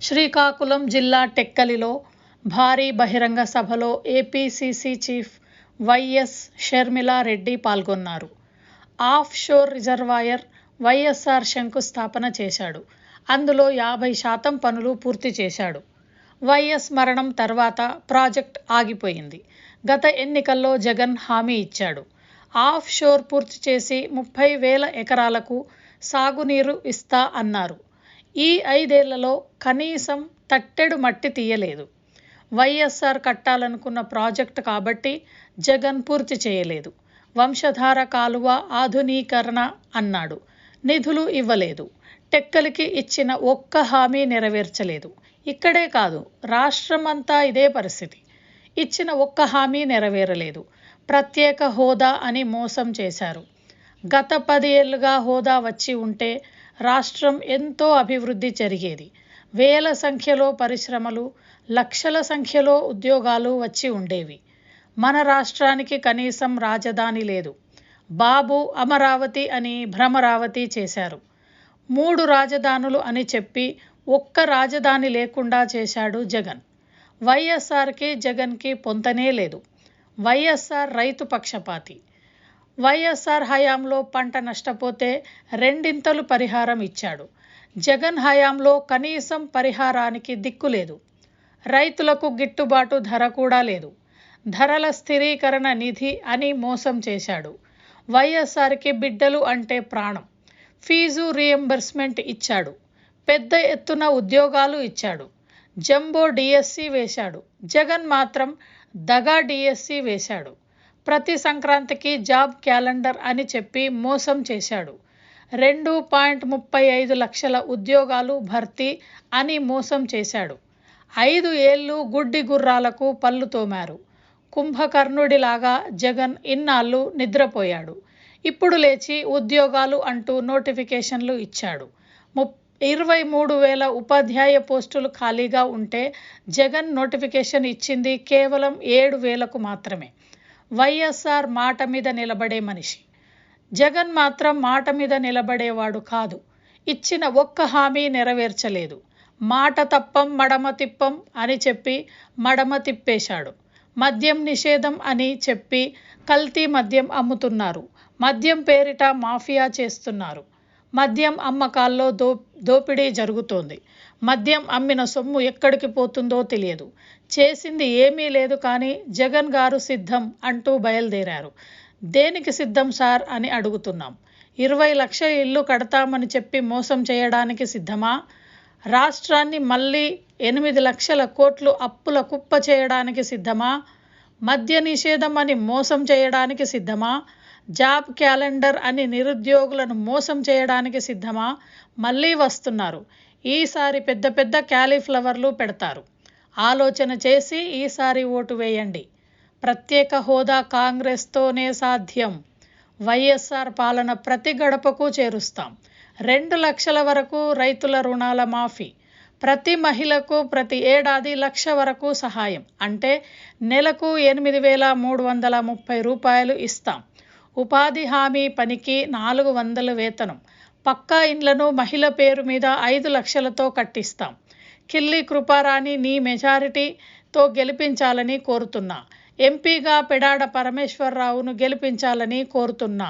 శ్రీకాకుళం జిల్లా టెక్కలిలో భారీ బహిరంగ సభలో ఏపీసీసీ చీఫ్ వైఎస్ షర్మిలారెడ్డి పాల్గొన్నారు. ఆఫ్ షోర్ రిజర్వాయర్ వైఎస్ఆర్ శంకుస్థాపన చేశాడు. అందులో 50% పనులు పూర్తి చేశాడు. వైఎస్ మరణం తర్వాత ప్రాజెక్ట్ ఆగిపోయింది. గత ఎన్నికల్లో జగన్ హామీ ఇచ్చాడు. ఆఫ్ షోర్ పూర్తి చేసి 30,000 ఎకరాలకు సాగునీరు ఇస్తా అన్నారు. ఈ 5 ఏళ్లలో కనీసం తట్టెడు మట్టి తీయలేదు. వైఎస్ఆర్ కట్టాలనుకున్న ప్రాజెక్టు కాబట్టి జగన్ పూర్తి చేయలేదు. వంశధార కాలువ ఆధునీకరణ అన్నాడు. నిధులు ఇవ్వలేదు. టెక్కలికి ఇచ్చిన ఒక్క హామీ నెరవేర్చలేదు. ఇక్కడే కాదు, రాష్ట్రమంతా ఇదే పరిస్థితి. ఇచ్చిన ఒక్క హామీ నెరవేరలేదు. ప్రత్యేక హోదా అని మోసం చేశారు. గత 10 ఏళ్లుగా హోదా వచ్చి ఉంటే రాష్ట్రం ఎంతో అభివృద్ధి జరిగేది. వేల సంఖ్యలో పరిశ్రమలు, లక్షల సంఖ్యలో ఉద్యోగాలు వచ్చి ఉండేవి. మన రాష్ట్రానికి కనీసం రాజధాని లేదు. బాబు అమరావతి అని భ్రమరావతి చేశారు. 3 రాజధానులు అని చెప్పి ఒక్క రాజధాని లేకుండా చేశాడు జగన్. వైఎస్ఆర్కి జగన్కి పొంతనే లేదు. వైఎస్ఆర్ రైతు పక్షపాతి. వైఎస్ఆర్ హయాంలో పంట నష్టపోతే 2 పరిహారం ఇచ్చాడు. జగన్ హయాంలో కనీసం పరిహారానికి దిక్కు లేదు. రైతులకు గిట్టుబాటు ధర కూడా లేదు. ధరల స్థిరీకరణ నిధి అని మోసం చేశాడు. వైఎస్ఆర్కి బిడ్డలు అంటే ప్రాణం. ఫీజు రీఎంబర్స్మెంట్ ఇచ్చాడు. పెద్ద ఎత్తున ఉద్యోగాలు ఇచ్చాడు. జంబో డిఎస్సి వేశాడు. జగన్ మాత్రం దగా డిఎస్సి వేశాడు. ప్రతి సంక్రాంతికి జాబ్ క్యాలెండర్ అని చెప్పి మోసం చేశాడు. 2.35 లక్షల ఉద్యోగాలు భర్తీ అని మోసం చేశాడు. 5 ఏళ్లు గుడ్డి గుర్రాలకు పళ్ళు తోమారు. కుంభకర్ణుడిలాగా జగన్ ఇన్నాళ్ళు నిద్రపోయాడు. ఇప్పుడు లేచి ఉద్యోగాలు అంటూ నోటిఫికేషన్లు ఇచ్చాడు. 23,000 ఉపాధ్యాయ పోస్టులు ఖాళీగా ఉంటే జగన్ నోటిఫికేషన్ ఇచ్చింది కేవలం 7,000కు మాత్రమే. వైఎస్ఆర్ మాట మీద నిలబడే మనిషి. జగన్ మాత్రం మాట మీద నిలబడేవాడు కాదు. ఇచ్చిన ఒక్క హామీ నెరవేర్చలేదు. మాట తప్పం మడమ తిప్పం అని చెప్పి మడమ తిప్పేశాడు. మద్యం నిషేధం అని చెప్పి కల్తీ మద్యం అమ్ముతున్నారు. మద్యం పేరిట మాఫియా చేస్తున్నారు. మద్యం అమ్మకాల్లో దోపిడీ జరుగుతోంది. మద్యం అమ్మిన సొమ్ము ఎక్కడికి పోతుందో తెలియదు. చేసింది ఏమీ లేదు కానీ జగన్ గారు సిద్ధం అంటూ బయలుదేరారు. దేనికి సిద్ధం సార్ అని అడుగుతున్నాం. 20 లక్షల ఇల్లు కడతామని చెప్పి మోసం చేయడానికి సిద్ధమా? రాష్ట్రాన్ని మళ్ళీ 8 లక్షల కోట్లు అప్పుల కుప్ప చేయడానికి సిద్ధమా? మద్య నిషేధం అని మోసం చేయడానికి సిద్ధమా? జాబ్ క్యాలెండర్ అని నిరుద్యోగులను మోసం చేయడానికి సిద్ధమా? మళ్ళీ వస్తున్నారు. ఈసారి పెద్ద పెద్ద క్యాలీఫ్లవర్లు పెడతారు. ఆలోచన చేసి ఈసారి ఓటు వేయండి. ప్రత్యేక హోదా కాంగ్రెస్తోనే సాధ్యం. వైఎస్ఆర్ పాలన ప్రతి గడపకు చేరుస్తాం. 2 లక్షల వరకు రైతుల రుణాల మాఫీ. ప్రతి మహిళకు ప్రతి ఏడాది 1,00,000 వరకు సహాయం. అంటే నెలకు 8,330 రూపాయలు ఇస్తాం. ఉపాధి హామీ పనికి 400 వేతనం. పక్కా ఇండ్లను మహిళ పేరు మీద 5 లక్షలతో కట్టిస్తాం. కిల్లి కృపారాణి నీ మెజారిటీతో గెలిపించాలని కోరుతున్నా. ఎంపీగా పెడాడ పరమేశ్వరరావును గెలిపించాలని కోరుతున్నా.